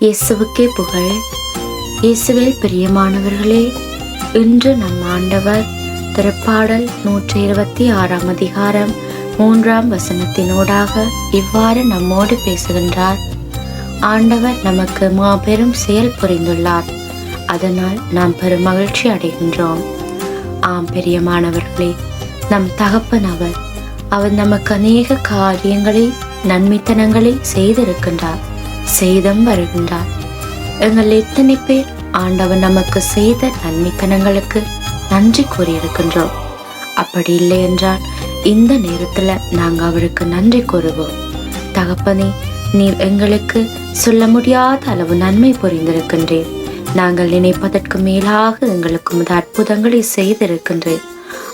இயேசுவுக்கே புகழ். இயேசுவில் பிரியமானவர்களே, இன்று நம் ஆண்டவர் திருப்பாடல் 126 அதிகாரம் 3 வசனத்தினூடாக இவ்வாறு நம்மோடு பேசுகின்றார். ஆண்டவர் நமக்கு மாபெரும் செயல் புரிந்துள்ளார், அதனால் நாம் பெரும் மகிழ்ச்சி அடைகின்றோம். ஆம் பிரியமானவர்களே, நம் தகப்பன் அவர் நமக்கு அநேக காரியங்களை நன்மைத்தனங்களை செய்திருக்கின்றார், செய்தும் வருகின்றார். எங்கள் எத்தனை பேர் ஆண்டவர் நமக்கு செய்த நன்மைத்தனங்களுக்கு நன்றி கூறியிருக்கின்றோம்? அப்படி இல்லை என்றால் இந்த நேரத்துல நாங்கள் அவருக்கு நன்றி கூறுவோம். தகப்பனே, நீர் எங்களுக்கு சொல்ல முடியாத அளவு நன்மை புரிந்திருக்கின்றேன். நாங்கள் நினைப்பதற்கு மேலாக எங்களுக்கு உமது அற்புதங்களை செய்திருக்கின்றேன்.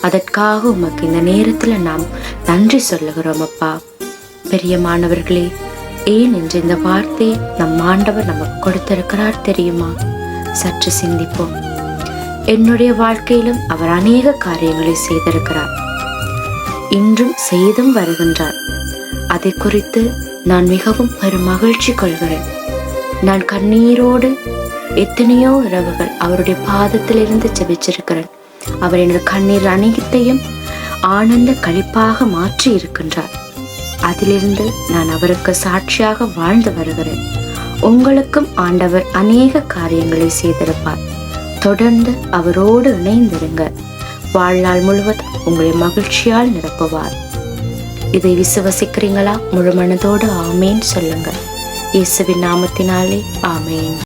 அதற்காக உமக்கு இந்த நேரத்துல நாம் நன்றி சொல்லுகிறோம் அப்பா. பிரியமானவர்களே, ஏன் என்று இந்த வார்த்தையை நம் ஆண்டவர் நமக்கு கொடுத்திருக்கிறார் தெரியுமா? சற்று சிந்திப்போம். என்னுடைய வாழ்க்கையிலும் அவர் அநேக காரியங்களை செய்திருக்கிறார், இன்றும் செய்தும் வருகின்றார். அதை குறித்து நான் மிகவும் பெரும் மகிழ்ச்சி கொள்கிறேன். நான் கண்ணீரோடு எத்தனையோ இரவுகள் அவருடைய பாதத்திலிருந்து ஜெபிச்சிருக்கிறேன். அவர் எனது கண்ணீர் அனைத்தையும் ஆனந்த களிப்பாக மாற்றி இருக்கின்றார். அதிலிருந்து நான் அவருக்கு சாட்சியாக வாழ்ந்து வருகிறேன். உங்களுக்கும் ஆண்டவர் அநேக காரியங்களை செய்திருப்பார். தொடர்ந்து அவரோடு இணைந்திருங்க. வாழ்நாள் முழுவதும் உங்களை மகிழ்ச்சியால் நிரப்புவார். இதை விசுவசிக்கிறீங்களா? முழு மனதோடு ஆமேன் சொல்லுங்க. இயேசுவின் நாமத்தினாலே ஆமேன்.